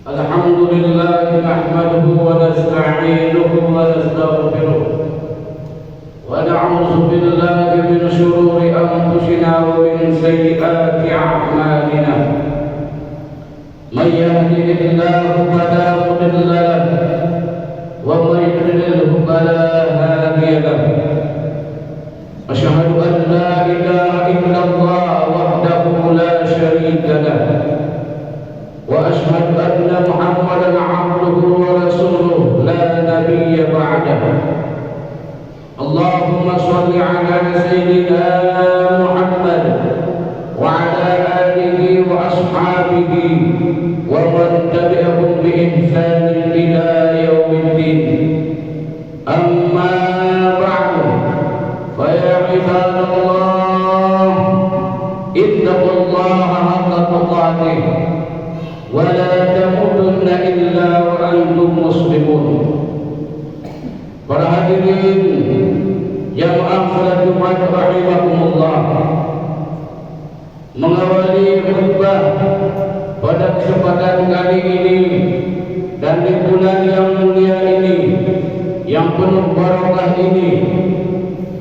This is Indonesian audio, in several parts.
Alhamdulillah nahmaduhu wa nasta'inuhu wa nastaghfiruh wa na'udzu billahi min shururi anfusina wa min sayyiati a'malina. May yahdihillahu fala mudilla lahu wa may yudlilhu fala hadiya lahu. Asyhadu an la ilaha illallah wahdahu la syarika lahu وأشهد أن محمدا عبده ورسوله لا نبي بعده. اللهم صل على سيدنا محمد وعلى آله وأصحابه ومن تبعهم بإحسان إلى يوم الدين. أما بعد فيا عباد الله اتقوا الله حق تقاته ولا تموتن إلا وأنتم مسلمون. Para hadirin yang salat Jumat rahimakumullah, mengawali khutbah pada kesempatan kali ini dan di bulan yang mulia ini, yang penuh barakah ini,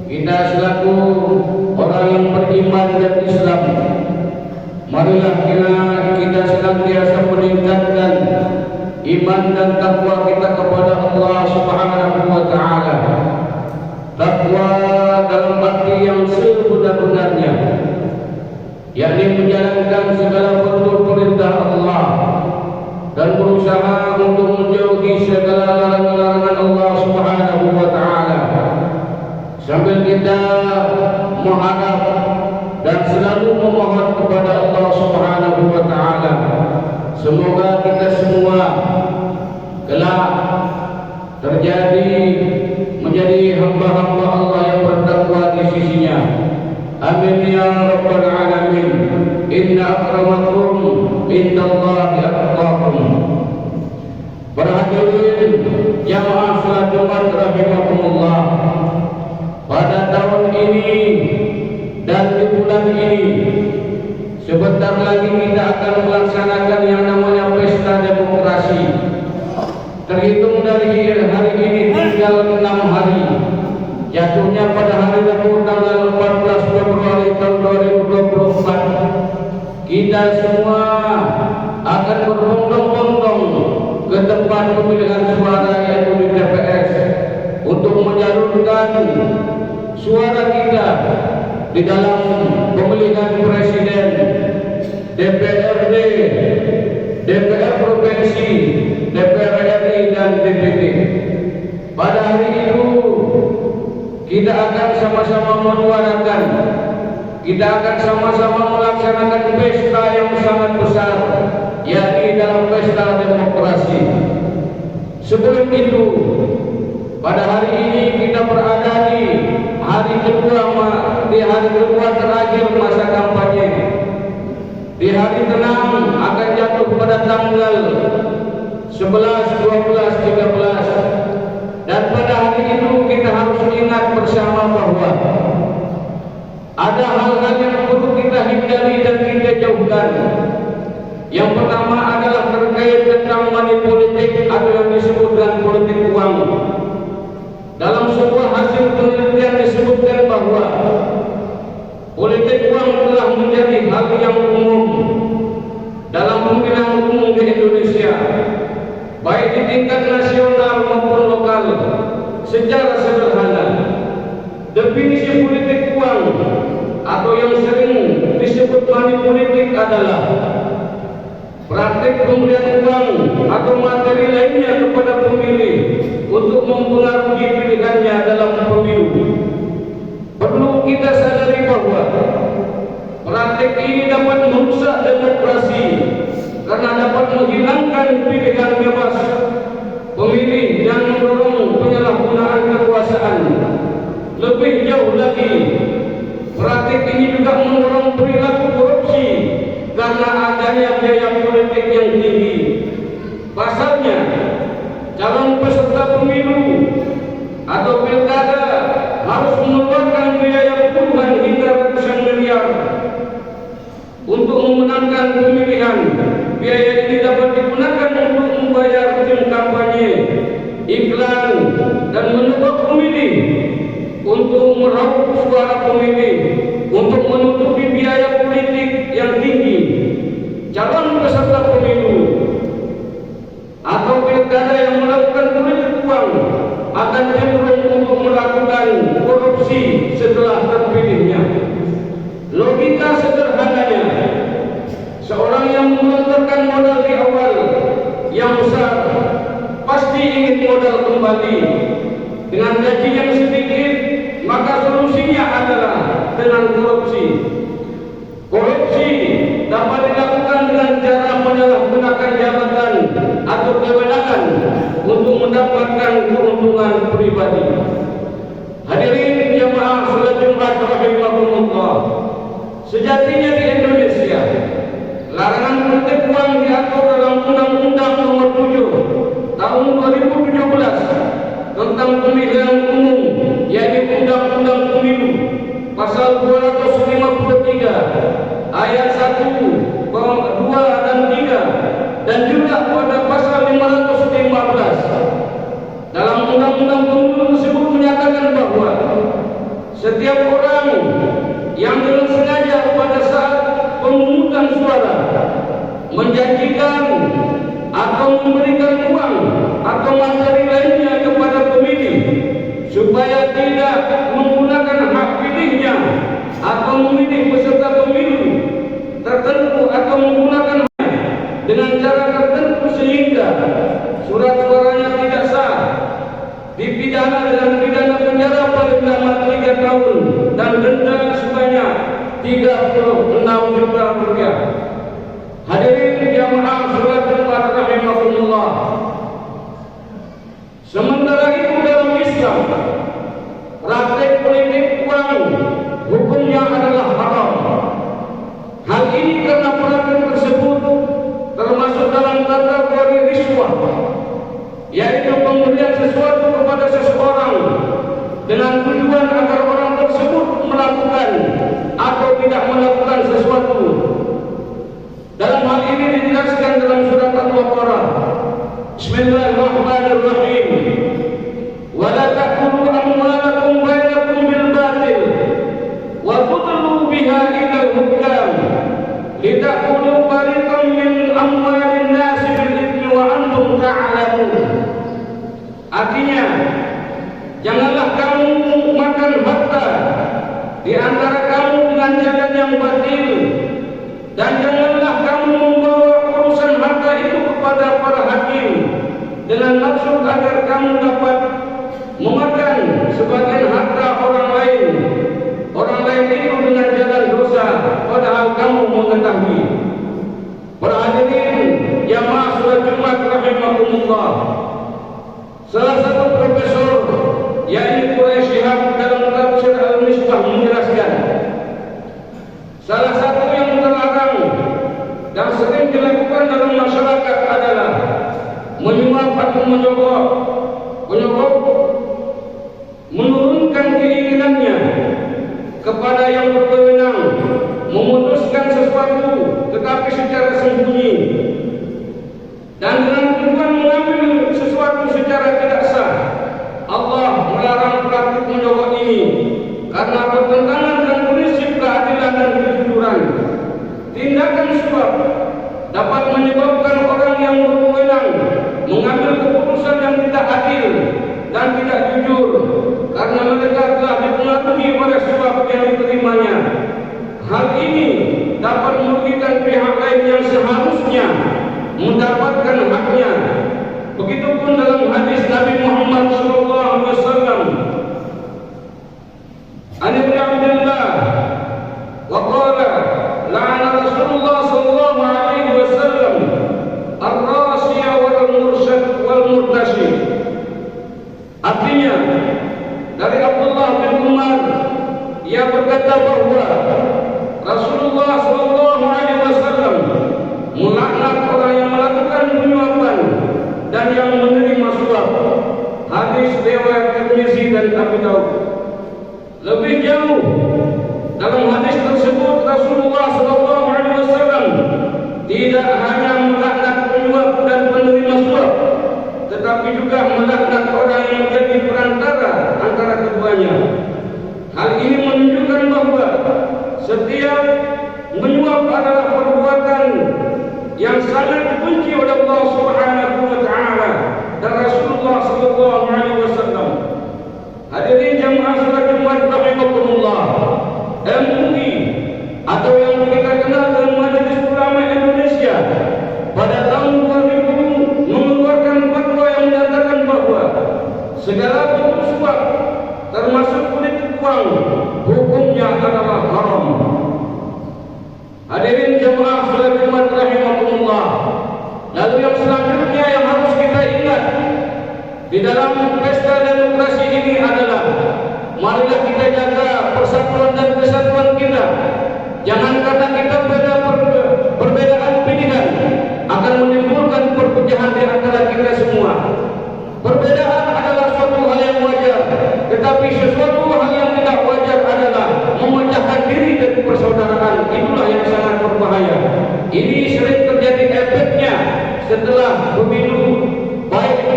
kita selaku orang yang beriman dan Islam, marilah kita senantiasa meningkatkan iman dan takwa kita kepada Allah Subhanahu wa taala. Takwa dalam arti yang sebenar-benarnya, yakni menjalankan segala perintah Allah dan berusaha untuk menjauhi segala larangan-larangan Allah Subhanahu wa taala, sambil kita mengharap dan selalu memohon kepada Allah Subhanahu wa taala, semoga kita semua kelak menjadi hamba-hamba Allah yang bertakwa di sisinya. Amin ya rabbal alamin. Inna akramakum indallahi atqakum. Para hadirin jamaah salat Jumat rahimakumullah, pada tahun ini dan di bulan ini sebentar lagi kita akan melaksanakan yang namanya pesta demokrasi. Terhitung dari hari ini tinggal 6 hari, jatuhnya pada hari Rabu tanggal 14 Februari tahun 2024. Kita semua akan berbondong-bondong ke tempat pemilihan suara, yaitu di TPS, untuk menyalurkan suara kita di dalam pemilihan presiden, DPRD, DPR provinsi, DPR RI dan DPD. Pada hari itu kita akan sama-sama menyuarakan, kita akan sama-sama melaksanakan pesta yang sangat besar, yakni dalam pesta demokrasi. Sebelum itu, pada hari ini kita berada di hari kedua terakhir masa kampanye. Di hari tenang akan jatuh pada tanggal 11, 12, 13. Dan pada hari itu kita harus ingat bersama bahwa ada hal-hal yang perlu kita hindari dan kita jauhkan. Yang pertama adalah terkait tentang money politik atau yang disebut dengan politik uang. Dalam sebuah hasil penelitian disebutkan bahwa politik uang telah menjadi hal yang umum dalam pemilihan umum di Indonesia, baik di tingkat nasional maupun lokal. Secara sederhana, definisi politik uang atau yang sering disebut money politik adalah praktik pemberian uang atau materi lainnya kepada pemilih untuk mempengaruhi pilihannya dalam pemilu. Perlu kita sadari bahwa praktik ini dapat merusak demokrasi karena dapat menghilangkan pilihan bebas pemilih dan mendorong penyalahgunaan kekuasaan. Lebih jauh lagi, praktik ini juga mendorong perilaku korupsi karena adanya biaya politik yang tinggi. Pasalnya, calon peserta pemilu atau pilkada harus mengeluarkan biaya puluhan hingga ratusan miliar memenangkan pemilihan. Biaya ini dapat digunakan untuk membayar tim kampanye, iklan, dan menebak pemilih, untuk meraup suara pemilih, untuk menutupi biaya politik yang tinggi. Calon peserta pemilu atau pilkada yang melakukan politik uang akan cenderung untuk melakukan korupsi setelah terpilihnya. Logika sederhananya, seorang yang menggelontorkan modal di awal yang besar pasti ingin modal kembali. Dengan gaji yang sedikit, maka solusinya adalah dengan korupsi. Korupsi dapat dilakukan dengan cara menyalahgunakan jabatan atau kewenangan untuk mendapatkan keuntungan pribadi. Hadirin jamaah salat Jumat rahimakumullah, sejatinya di Indonesia larangan politik uang diatur dalam Undang-Undang Nomor 7 Tahun 2017 tentang Pemilihan Umum, yaitu Undang-Undang Pemilu, Pasal 253 ayat 1, 2 dan 3, dan juga pada Pasal 515. Dalam Undang-Undang Pemilu tersebut menyatakan bahwa setiap orang yang dengan sengaja pada saat pemungutan suara menjanjikan atau memberikan uang atau materi lainnya kepada pemilih supaya tidak menggunakan hak pilihnya atau memilih peserta pemilu tertentu atau menggunakan dengan cara tertentu sehingga surat suaranya tidak sah, dipidana dengan pidana penjara paling lama 3 tahun dan denda sebanyak 36 juta rupiah. Hadirin jamaah salat Jumat rahimakumullah, sementara itu dalam Islam praktek politik uang hukumnya adalah haram. Hal ini karena praktek tersebut termasuk dalam kategori riswah, yaitu pemberian sesuatu kepada seseorang dengan tujuan agar orang tersebut melakukan atau tidak melakukan sesuatu. Dalam hal ini dijelaskan dalam surat Al-Baqarah, Bismillahirrahmanirrahim, wa la ta'kulu amwalakum bainakum bil batil wa tudlu biha ila al-hukam litakulu fariqan min amwalin nas bil ithmi wa antum ta'lamun. Artinya, janganlah kamu makan harta di antara kamu dengan jalan yang batil, dan janganlah kamu membawa urusan harta itu kepada para hakim dengan maksud agar kamu dapat memakan sebagian harta orang lain itu dengan jalan dosa, padahal kamu mengetahui. Para hadirin jamaah salat Jumat rahimakumullah, salah satu profesor yaitu Quraisy Shihab dalam tafsir Al-Misbah menjelaskan, salah satu yang terlarang dan sering dilakukan dalam masyarakat adalah menyuap atau menyogok, menurunkan keinginannya kepada yang berwenang, memutuskan sesuatu tetapi secara sembunyi, dan dengan tujuan mengambil sesuatu secara tidak sah. Allah melarang praktik menyogok ini karena bertentangan dengan prinsip keadilan dan kejujuran. Tindakan suap dapat menyebabkan orang yang berwenang mengambil keputusan yang tidak adil dan tidak jujur karena mereka telah dipengaruhi oleh suap yang diterimanya. Hal ini dapat merugikan pihak lain yang seharusnya mendapatkan haknya. Begitupun dalam hadis Nabi Muhammad SAW, An Ibnu Abdullah wa qala la'ana Rasulullah sallallahu alaihi wasallam ar-rasiya wal mursyid wal murtasyid. Artinya, dari Abdullah bin Umar, ia berkata bahwa Rasulullah sallallahu alaihi wasallam melaknat orang yang melakukan penyuapan dan yang menerima suap. Hadis riwayat Tirmizi dan Abu Daud. Lebih jauh, dalam hadis tersebut Rasulullah sallallahu alaihi wasallam tidak hanya melaknat penyuap dan penerima suap, tetapi juga melaknat orang yang menjadi perantara antara keduanya. Hal ini menunjukkan bahawa setiap menyuap adalah perbuatan yang sangat dibenci oleh Allah Subhanahu wa taala dan Rasulullah sallallahu alaihi wasallam. Hadirin jamaah salat Jumat rahimakumullah, MUI atau yang kita kenal dengan Majelis Ulama Indonesia pada tahun 2000 mengeluarkan fatwa yang menyatakan bahawa segala bentuk suap termasuk politik uang hukumnya adalah haram. Hadirin jamaah salat Jumat rahimakumullah, lalu yang selanjutnya yang harus kita ingat di dalam pesta demokrasi ini adalah marilah kita jaga persatuan dan kesatuan kita. Jangan karena kita perbedaan pilihan akan menimbulkan perpecahan di antara kita semua. Perbedaan adalah suatu hal yang wajar, tetapi sesuatu hal yang tidak wajar adalah memecahkan diri dari persaudaraan. Itulah yang sangat berbahaya. Ini sering terjadi efeknya setelah pemilu, baik itu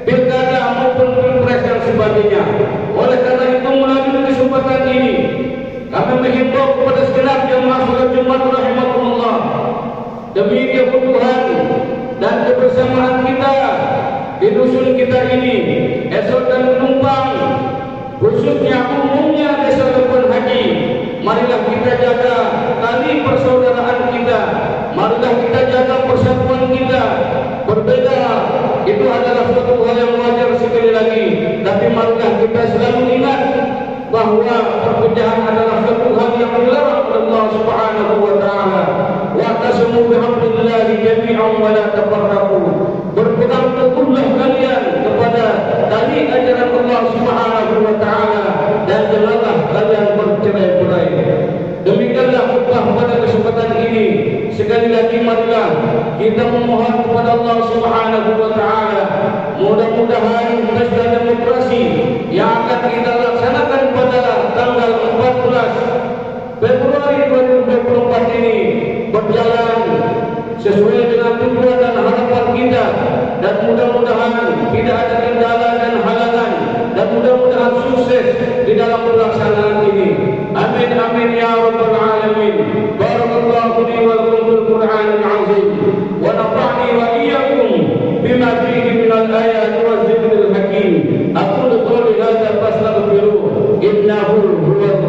pilkada maupun pilpres dan sebagainya. Oleh karena itu, melalui kesempatan ini kami menghimbau kepada segenap jemaah salat Jumat rahimakumullah, demi kebutuhan dan kebersamaan kita di dusun kita ini, esok dan penumpang, khususnya umumnya desa Lebuan Haji, marilah kita jaga tali persaudaraan kita, marilah kita jaga persatuan kita. Berbeda itu adalah suatu hal yang wajar sekali lagi, tapi marilah kita selalu ingat bahawa perpecahan adalah suatu hal yang dilarang oleh Allah Subhanahu wa taala. Wa'tasimu bihablillahi jami'an wa la tafarraqu. Berpegang teguhlah kalian kepada tali ajaran Allah Subhanahu wa taala dan janganlah kalian bercerai-berai. Demikianlah khutbah pada kesempatan ini. Sekali lagi marilah kita memohon kepada Allah Subhanahu wa taala, mudah-mudahan pesta demokrasi yang akan kita laksanakan pada tanggal 14 Februari 2024 ini berjalan sesuai dengan tujuan dan harapan kita, dan mudah-mudahan tidak ada kendala dan halangan, dan mudah-mudahan sukses di dalam pelaksanaan ini. Amin amin ya rabbal alamin. Barakallahu li wa lakum bil Qur'anil azim wa nafa'ni wa iyyakum bima fihi min al-ayati wa dhikril hakim. Aqulu qawli hadza fastaghfiruhu innahu huwal